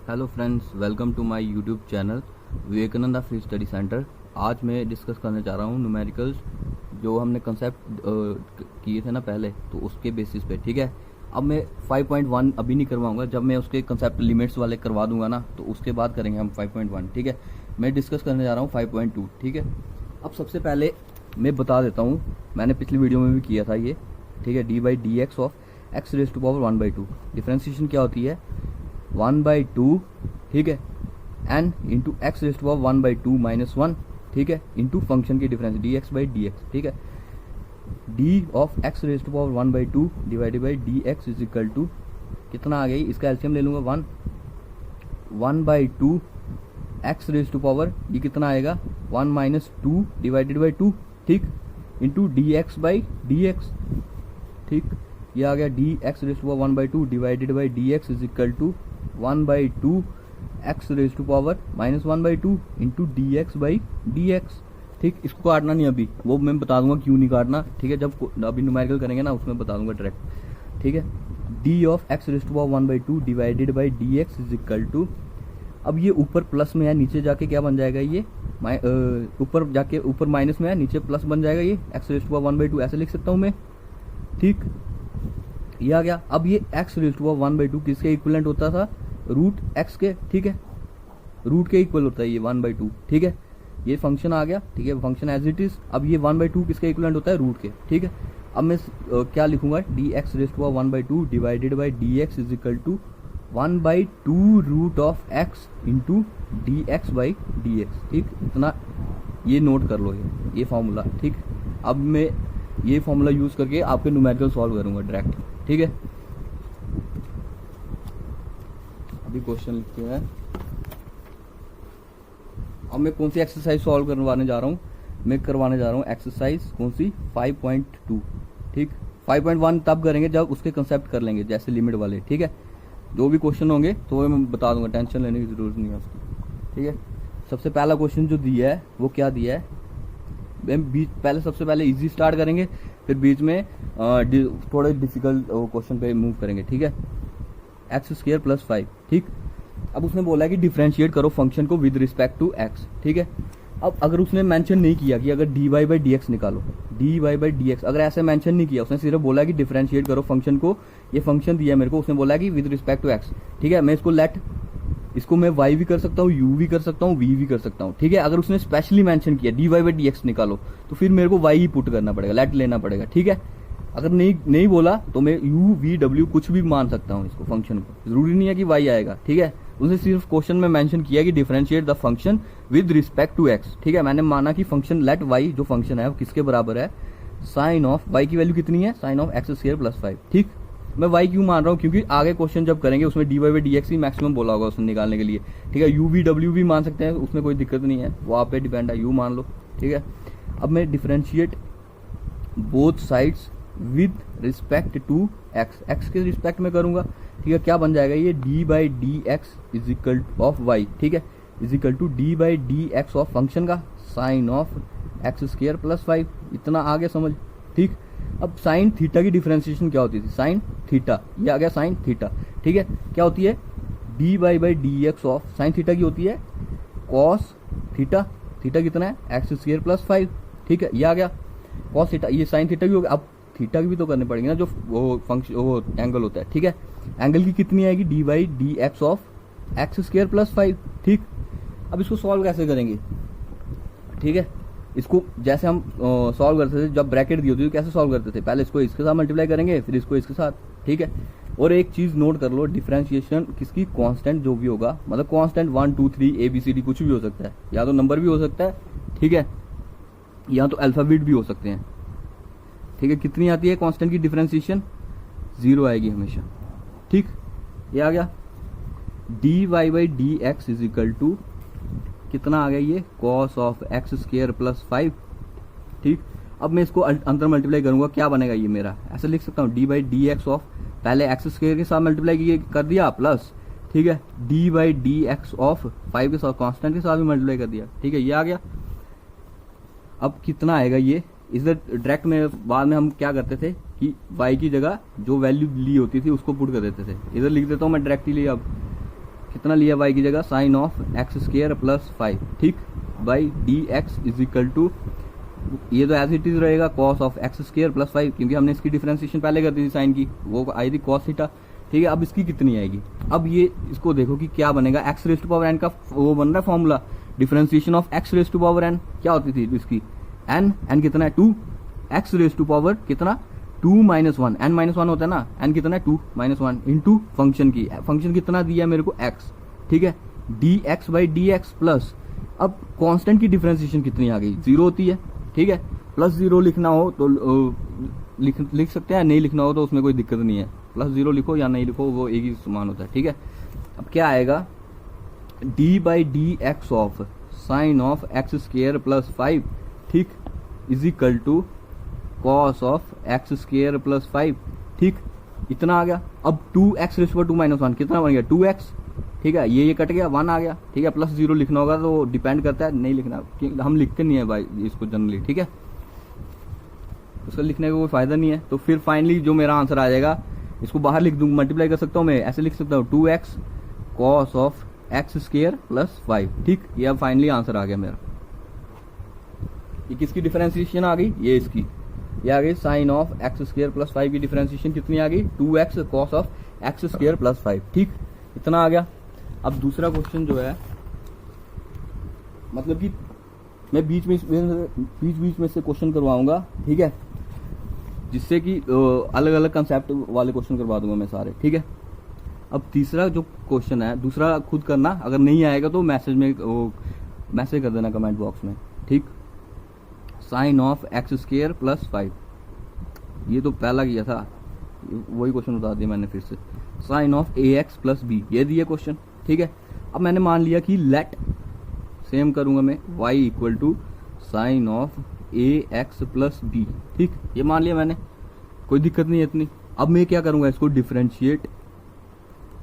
Hello friends, welcome to my YouTube channel Vivekananda free study centre. आज मैं discuss करने जा रहा हूँ न्यूमेरिकल्स जो हमने कंसेप्ट किए थे ना पहले, तो उसके बेसिस पे। ठीक है, अब मैं 5.1 अभी नहीं करवाऊंगा, जब मैं उसके कंसेप्ट लिमिट्स वाले करवा दूंगा ना, तो उसके बाद करेंगे हम 5.1। ठीक है, मैं डिस्कस करने जा रहा हूँ 5.2। ठीक है, अब सबसे पहले मैं बता देता हूँ, मैंने पिछली वीडियो में भी किया था ये। ठीक है, D by D x of x raise to power 1/2। Differentiation क्या होती है? 1/2, ठीक है, N into X raise to power 1/2 - 1, ठीक है, इंटू फंक्शन की difference D x by D x. ठीक है, D of x raise to power 1/2 divided by D x is equal to कितना आ गई? इसका एलसीएम ले लूंगा 1/2 एक्स रेज टू पावर, ये कितना आएगा? 1 - 2 डिवाइडेड बाई 2, ठीक, into D x by D x. ठीक, ये आ गया D X raise to power 1/2 divided by D x is equal to 1/2 X raise to power -1/2 into D x by D x. ठीक, इसको काटना नहीं अभी, वो मैं बता दूंगा क्यों नहीं काटना। ठीक है, जब अभी न्यूमेरिकल करेंगे ना उसमें बता दूंगा डायरेक्ट। ठीक है, D of x raise to power 1/2 divided by D x is equal to, अब ये ऊपर प्लस में है, नीचे जाके क्या बन जाएगा? ये ऊपर जाके ऊपर माइनस में है, नीचे प्लस बन जाएगा। ये एक्स रेज टू पावर 1/2 ऐसे लिख सकता हूँ मैं। ठीक, ये आ गया। अब ये एक्स रेज टू पावर 1/2 किसके इक्विवेलेंट होता था? रूट एक्स के। ठीक है, रूट के इक्वल होता है ये 1/2। ठीक है, ये फंक्शन आ गया। ठीक है, फंक्शन एज इट इज। अब ये 1/2 किसके इक्विवेलेंट होता है? रूट के। ठीक है, अब मैं क्या लिखूंगा? D X raise to power 1/2 divided by D x is equal to 1/2 root of X into D x by D x. ठीक, इतना ये नोट कर लो, ये फॉर्मूला। ठीक, अब मैं ये फॉर्मूला यूज करके आपके न्यूमेरिकल सॉल्व करूंगा डायरेक्ट। ठीक है, अभी क्वेश्चन लिखते हैं। अब मैं कौन सी एक्सरसाइज सॉल्व करवाने जा रहा हूँ? मैं करवाने जा रहा हूँ एक्सरसाइज कौन सी? 5.2। ठीक, 5.1 तब करेंगे जब उसके कंसेप्ट कर लेंगे, जैसे लिमिट वाले। ठीक है, जो भी क्वेश्चन होंगे तो वो मैं बता दूंगा, टेंशन लेने की जरूरत नहीं है उसकी। ठीक है, सबसे पहला क्वेश्चन जो दिया है वो क्या दिया है? पहले सबसे पहले इजी स्टार्ट करेंगे, फिर बीच में थोड़े डिफिकल्ट क्वेश्चन पे मूव करेंगे। ठीक है, एक्स स्क्वायर प्लस 5। ठीक, अब उसने बोला है कि डिफरेंशिएट करो फंक्शन को विद रिस्पेक्ट टू एक्स। ठीक है, अब अगर उसने मेंशन नहीं किया कि अगर D Y by D X निकालो, D Y by D X, अगर ऐसे मेंशन नहीं किया, उसने सिर्फ बोला कि डिफरेंशिएट करो फंक्शन को, ये फंक्शन दिया है मेरे को, उसने बोला कि विद रिस्पेक्ट टू एक्स। ठीक है, मैं इसको मैं y भी कर सकता हूँ, u भी कर सकता हूँ, v भी कर सकता हूँ। ठीक है, अगर उसने स्पेशली मेंशन किया D Y by D X निकालो, तो फिर मेरे को y ही पुट करना पड़ेगा, लेट लेना पड़ेगा। ठीक है, अगर नहीं बोला तो मैं u v w कुछ भी मान सकता हूँ इसको, फंक्शन को, जरूरी नहीं है कि y आएगा। ठीक है, उसने सिर्फ क्वेश्चन में मेंशन किया कि differentiate the function with respect to X. ठीक है, मैंने माना कि फंक्शन लेट y जो फंक्शन है वो किसके बराबर है? साइन ऑफ y की वैल्यू कितनी है? Sine of x square plus 5। ठीक, मैं y क्यों मान रहा हूँ? क्योंकि आगे क्वेश्चन जब करेंगे उसमें D Y by D X ही मैक्सिमम बोला होगा उसने निकालने के लिए। ठीक है, u v w भी मान सकते हैं, उसमें कोई दिक्कत नहीं है, वो आप पे डिपेंड है, u मान लो। ठीक है, अब मैं differentiate both sides with respect to X, X के रिस्पेक्ट में करूंगा। ठीक है, क्या बन जाएगा ये? D by D x is equal of Y. ठीक है, is equal to D by D x of function का sine of x square plus 5। इतना आगे समझ। ठीक, अब साइन थीटा की डिफरेंशिएशन क्या होती थी? साइन थीटा, ये आ गया साइन थीटा। ठीक है, क्या होती है? D Y by D x of sine theta की होती है कॉस थीटा। थीटा कितना है? X square plus 5। ठीक है, ये आ गया कॉस थीटा, ये साइन थीटा की हो गया। अब थीटा की भी तो करने पड़ेंगे ना, जो वो फंक्शन वो एंगल होता है। ठीक है, एंगल की कितनी आएगी? D y d x of x square plus 5। ठीक, अब इसको सॉल्व कैसे करेंगे? ठीक है, इसको जैसे हम सॉल्व करते थे जब ब्रैकेट दी होती थी, कैसे सॉल्व करते थे? पहले इसको इसके साथ मल्टीप्लाई करेंगे, फिर इसको इसके साथ। ठीक है, और एक चीज नोट कर लो, डिफरेंशिएशन किसकी? कांस्टेंट जो भी होगा, मतलब कांस्टेंट 1 2 3 ABCD कुछ भी हो सकता है, या तो नंबर भी हो सकता है, ठीक है, या तो अल्फाबेट भी हो सकते हैं। ठीक है, कितनी आती है कांस्टेंट की डिफरेंशिएशन? 0 आएगी हमेशा। ठीक, ये आ गया d Y by D x is equal to कितना आ गया? ये cos of x square plus 5। ठीक, अब मैं इसको अंदर मल्टीप्लाई करूंगा, क्या बनेगा ये मेरा? ऐसे लिख सकता हूँ D by D x of, पहले एक्स स्क्वायर के साथ मल्टीप्लाई कर दिया प्लस, ठीक है, D by D x of 5 के साथ कांस्टेंट के साथ भी मल्टीप्लाई कर दिया। ठीक है, ये आ गया। अब कितना आएगा ये? इधर डायरेक्ट में बाद में हम क्या करते थे कि y की जगह जो वैल्यू ली होती थी उसको पुट कर देते थे। इधर लिख देता हूँ मैं डायरेक्टली। अब कितना लिया वाई की जगह, sine of x square plus 5, ठीक, by D x is equal to, ये तो एज इट इज रहेगा cos of x square plus 5, क्योंकि हमने इसकी डिफरेंशिएशन पहले कर दी थी साइन की, वो आई थी कॉस थीटा, ठीक है। अब इसकी कितनी आएगी, अब ये इसको देखो कि क्या बनेगा, x raise to power n का वो बन रहा है formula, differentiation of x raise to power n क्या होती थी इसकी, एन कितना है 2, एक्स रेज टू पावर कितना 2 माइनस 1, एन माइनस 1 होता है ना, एन कितना है 2 माइनस 1 इंटू फंक्शन की, फंक्शन कितना दिया है मेरे को एक्स, ठीक है, D x by D x plus, अब कांस्टेंट की डिफरेंशिएशन कितनी आ गई, 0 होती है, ठीक है, प्लस 0 लिखना हो तो लिख सकते हैं, नहीं लिखना हो तो उसमें कोई दिक्कत नहीं है, प्लस 0 लिखो या नहीं लिखो वो एक ही समान होता है, ठीक है। अब क्या आएगा, d by D x of sine of x square plus 5, ठीक, is equal to cos of x square plus 5, ठीक, इतना आ गया। अब 2x रेज़ टू 2 माइनस 1 कितना बन गया 2x, ठीक है, ये कट गया 1 आ गया, ठीक है, प्लस 0 लिखना होगा तो डिपेंड करता है, नहीं लिखना, हम लिखते नहीं है भाई इसको जनरली, ठीक है, उसका लिखने का कोई फायदा नहीं है। तो फिर फाइनली जो मेरा आंसर आ जाएगा, इसको बाहर लिख दूंगा, मल्टीप्लाई कर सकता हूँ मैं, ऐसे लिख सकता हूँ 2x cos of x square plus 5, ठीक, ये अब फाइनली आंसर आ गया मेरा। ये किसकी डिफरेंशिएशन आ गई, ये इसकी, ये आ गई sine of x square plus 5 की डिफरेंशिएशन कितनी आ गई, 2x cos of x square plus 5, ठीक, इतना आ गया। अब दूसरा क्वेश्चन जो है, मतलब कि मैं बीच बीच में से क्वेश्चन करवाऊंगा, ठीक है, जिससे कि अलग अलग कंसेप्ट वाले क्वेश्चन करवा दूंगा मैं सारे, ठीक है। अब तीसरा जो क्वेश्चन है, दूसरा खुद करना, अगर नहीं आएगा तो मैसेज कर देना कमेंट बॉक्स में, ठीक, sine of x square plus 5, ये तो पहला किया था, वही क्वेश्चन बता दिया मैंने फिर से, sine of A x plus B, ये दिया क्वेश्चन, ठीक है। अब मैंने मान लिया कि लेट, सेम करूंगा मैं, y equal to sine of A x plus B, ठीक, ये मान लिया मैंने, कोई दिक्कत नहीं है इतनी। अब मैं क्या करूंगा, इसको differentiate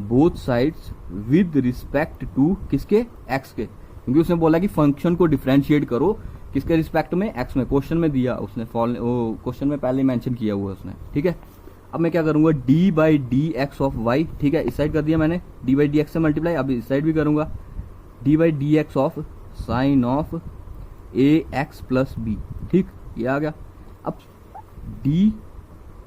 both sides with respect to किसके, x के, क्योंकि उसने बोला कि फंक्शन को डिफरेंशिएट करो किसके रिस्पेक्ट में, x में, क्वेश्चन में दिया उसने, क्वेश्चन में पहले मेंशन किया हुआ उसने, ठीक है। अब मैं क्या करूंगा, d by D x of Y, ठीक है, इस साइड कर दिया मैंने, डी बाई डी एक्स से मल्टीप्लाई, अब इस साइड भी करूंगा, d by D x of sine of A x plus B, ठीक, ये आ गया। अब d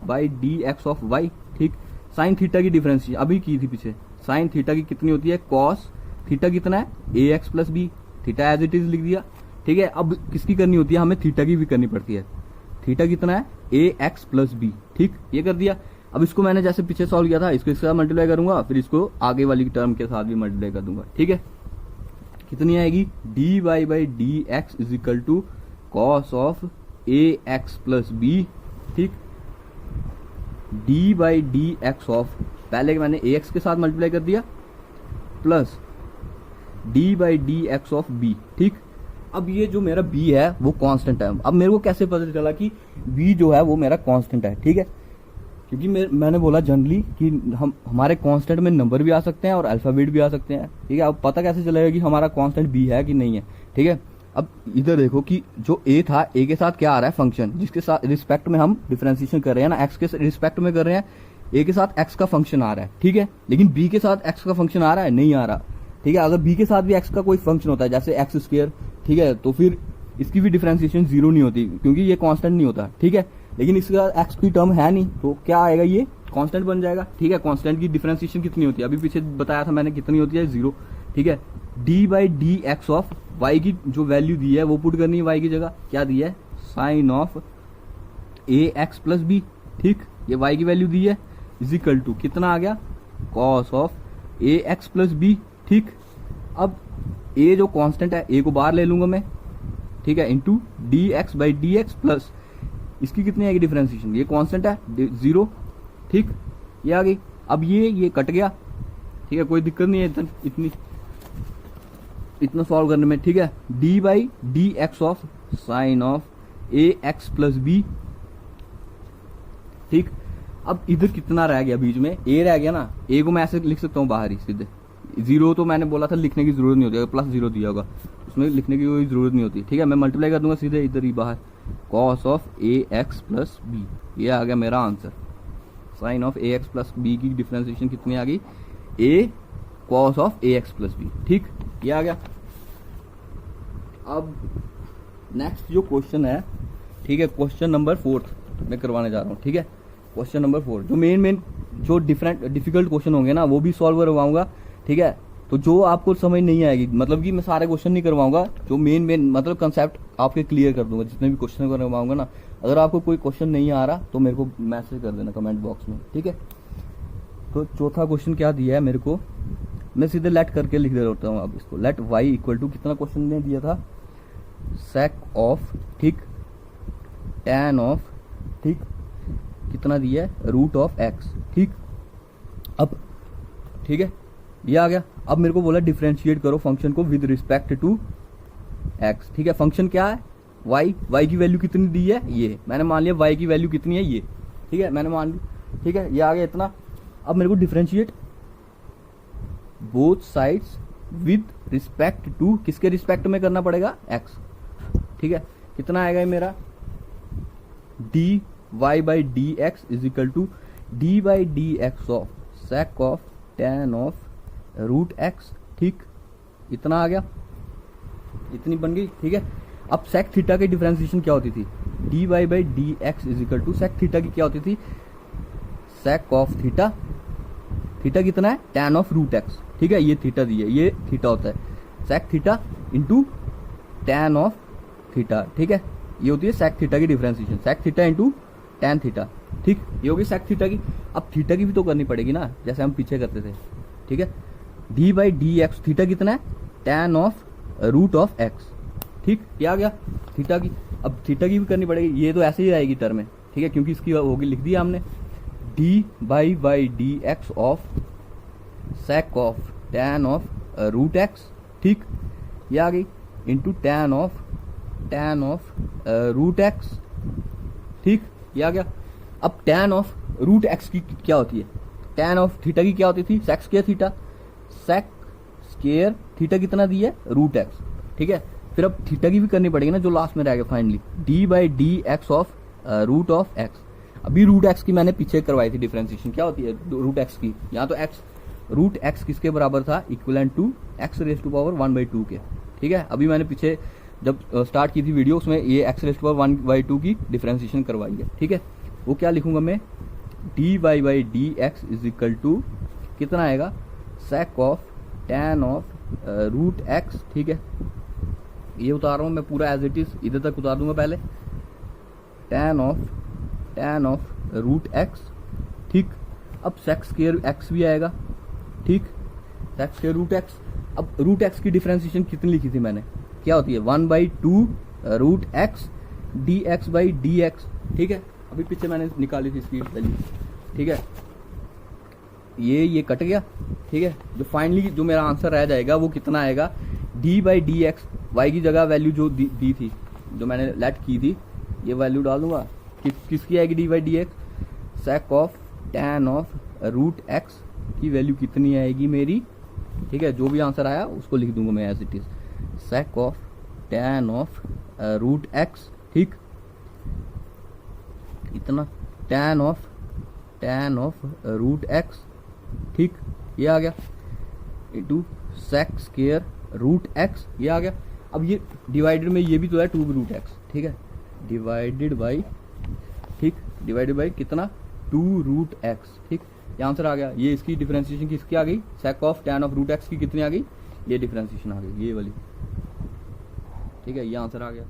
by D x of Y, ठीक, साइन थीटा की डिफरेंस अभी की थी पीछे, साइन थीटा की कितनी होती है, कॉस थीटा कितना है, A x plus B, theta as it is लिख दिया, ठीक है। अब किसकी करनी होती है, हमें थीटा की भी करनी पड़ती है, थीटा कितना है, ए एक्स प्लस बी, ठीक, ये कर दिया। अब इसको मैंने जैसे पीछे सॉल्व किया था, इसको इसके साथ मल्टीप्लाई करूंगा, फिर इसको आगे वाली टर्म के साथ भी मल्टीप्लाई कर दूंगा, ठीक है। कितनी आएगी, D Y by D x is equal to cos of A x plus B, ठीक, D by D x of, पहले मैंने ए एक्स के साथ मल्टीप्लाई कर दिया, plus D by D x of B, ठीक। अब ये जो मेरा b है वो कांस्टेंट है, अब मेरे को कैसे पता चला कि b जो है वो मेरा कांस्टेंट है, ठीक है, क्योंकि मैंने बोला जनरली कि हमारे कांस्टेंट में नंबर भी आ सकते हैं और अल्फाबेट भी आ सकते हैं, ठीक है। अब पता कैसे चलेगा कि हमारा कांस्टेंट b है कि नहीं है, ठीक है। अब इधर देखो कि जो a था, a के साथ क्या आ रहा है, फंक्शन, जिसके साथ रिस्पेक्ट में हम डिफरेंशिएशन कर रहे हैं ना, x के रिस्पेक्ट में कर रहे हैं, a के साथ x का फंक्शन आ रहा है, ठीक है, लेकिन b के साथ x का फंक्शन आ रहा है, नहीं आ रहा, ठीक है। अगर b के साथ भी x का कोई फंक्शन होता है, जैसे एक्स स्क्वायर, ठीक है, तो फिर इसकी भी डिफरेंशिएशन 0 नहीं होती, क्योंकि ये कांस्टेंट नहीं होता, ठीक है। लेकिन इसका x की टर्म है नहीं, तो क्या आएगा, ये कांस्टेंट बन जाएगा, ठीक है। कांस्टेंट की डिफरेंशिएशन कितनी होती है, अभी पीछे बताया था मैंने कितनी होती है, 0, ठीक है। D by D x of y की जो वैल्यू दी है वो पुट करनी है वाई की जगह, क्या दी है, sine of A x plus B, ठीक, ये वाई की वैल्यू दी है, इज इक्वल टू कितना आ गया, cos of A x plus B, ठीक। अब ए जो कांस्टेंट है, ए को बाहर ले लूंगा मैं, ठीक है, into D x by D x plus, इसकी कितनी आएगी डिफरेंशिएशन, ये कांस्टेंट है 0, ठीक, ये आ गई। अब ये कट गया, ठीक है, कोई दिक्कत नहीं है इतना सॉल्व करने में, ठीक है। D by D x of sine of A x plus B, ठीक। अब इधर कितना रह गया, बीच में ए रह गया ना, ए को मैं ऐसे लिख सकता हूँ बाहर ही सीधे, 0 तो मैंने बोला था लिखने की जरूरत नहीं होती, अगर प्लस 0 दिया होगा उसमें लिखने की कोई जरूरत नहीं होती, ठीक है। मैं मल्टीप्लाई कर दूंगा सीधे इधर ही बाहर, cos of A x plus B, ये आ गया मेरा answer. Sine of A x plus B की डिफरेंशिएशन कितनी आ गई, A cos of A x plus B. ठीक, ये आ गया। अब नेक्स्ट जो क्वेश्चन है, ठीक है, क्वेश्चन नंबर 4 मैं करवाने जा रहा हूँ। ठीक है, क्वेश्चन नंबर 4 जो मेन जो डिफिकल्ट क्वेश्चन होंगे ना वो भी सॉल्व करवाऊंगा। ठीक है, तो जो आपको समझ नहीं आएगी, मतलब कि मैं सारे क्वेश्चन नहीं करवाऊंगा, जो मेन मतलब कंसेप्ट आपके क्लियर कर दूंगा जितने भी क्वेश्चन करवाऊंगा ना। अगर आपको कोई क्वेश्चन नहीं आ रहा तो मेरे को मैसेज कर देना कमेंट बॉक्स में। ठीक है, तो चौथा क्वेश्चन क्या दिया है मेरे को, मैं सीधे लेट करके लिख दे रहा हूँ। अब इसको लेट वाई इक्वल टू, कितना क्वेश्चन ने दिया था, सेक ऑफ, ठीक, टैन ऑफ, ठीक, कितना दिया है, रूट ऑफ एक्स। ठीक, अब ठीक है, ये आ गया। अब मेरे को बोला डिफरेंशिएट करो फंक्शन को विद रिस्पेक्ट टू एक्स। ठीक है, फंक्शन क्या है, वाई की वैल्यू कितनी दी है, ये मैंने मान लिया वाई की वैल्यू कितनी है, ये। ठीक है, मैंने मान ली। ठीक है, ये आ गया इतना। अब मेरे को differentiate both sides with respect to, किसके रिस्पेक्ट में करना पड़ेगा, एक्स। ठीक है, कितना आएगा ये मेरा, d Y by D x is equal to D by D x of sec of tan of root x. ठीक, इतना आ गया, इतनी बन गई। ठीक है, अब सेक थीटा की डिफरेंशिएशन क्या होती थी, d Y by D x is equal to sec theta की क्या होती थी, सेक ऑफ थीटा, थीटा कितना है, टैन ऑफ रूट एक्स। ठीक है, ये थीटा दी है, ये थीटा होता है, sec theta into tan of theta. ठीक है, ये होती है सेक थीटा की differentiation, sec theta into tan theta. ठीक, ये होगी सेक थीटा की। अब थीटा की भी तो करनी पड़ेगी ना, जैसे हम पीछे करते थे। ठीक है, D by D x, theta कितना है, tan of root of x. ठीक, क्या आ गया थीटा की। अब थीटा की भी करनी पड़ेगी, ये तो ऐसे ही आएगी टर्म में। ठीक है, क्योंकि इसकी होगी, लिख दिया हमने, d by D x of sec of tan of root x. ठीक, ये आ गई into tan of root x. ठीक, ये आ गया। अब टैन ऑफ रूट एक्स की क्या होती है, टैन ऑफ थीटा की क्या होती थी, sec square theta, sec square theta कितना दी है, रूट एक्स। ठीक है, फिर अब थीटा की भी करनी पड़ेगी ना, जो लास्ट में रहेगा finally, d by D x of root of x. अभी रूट एक्स की मैंने पीछे करवाई थी डिफरेंशिएशन, क्या होती है रूट एक्स की, यहाँ तो एक्स, रूट एक्स किसके बराबर था, equivalent to x raise to power 1/2 के। ठीक है, अभी मैंने पीछे जब स्टार्ट की थी वीडियो, उसमें ये एक्स रेज टू पावर 1/2 की डिफरेंशिएशन करवाई है। ठीक है, वो क्या लिखूंगा मैं, d Y by D x is equal to कितना आएगा, sec of tan of root x. ठीक है, ये उतार रहा हूँ मैं पूरा एज इट इज, इधर तक उतार दूंगा पहले, टैन ऑफ रूट एक्स। ठीक, अब सेक स्क्वायर एक्स भी आएगा। ठीक, सेक स्क्वायर रूट एक्स। अब रूट एक्स की डिफरेंशिएशन कितनी लिखी थी मैंने, क्या होती है, 1/2 root x d x by D x. ठीक है, अभी पीछे मैंने निकाली थी इसकी वैल्यू। ठीक है, ये कट गया। ठीक है, जो फाइनली जो मेरा आंसर रह जाएगा वो कितना आएगा, d by D x, y की जगह वैल्यू जो दी थी, जो मैंने लेट की थी, ये वैल्यू डाल दूंगा, किसकी आएगी, d by D x, sec of tan of root x की वैल्यू कितनी आएगी मेरी। ठीक है, जो भी आंसर आया उसको लिख दूंगा मैं as it is, sec of tan of root x. ठीक, इतना टैन ऑफ रूट एक्स। ठीक, ये आ गया into sec square root x, ये आ गया। अब ये डिवाइडेड में ये भी तो है 2 रूट एक्स। ठीक है, डिवाइडेड बाई, ठीक, डिवाइडेड बाई कितना, 2 रूट एक्स। ठीक, ये आंसर आ गया। ये इसकी डिफरेंशिएशन किसकी आ गई, sec of tan of root x की कितनी आ गई, ये डिफरेंशिएशन आ गई, ये वाली। ठीक है, ये आंसर आ गया।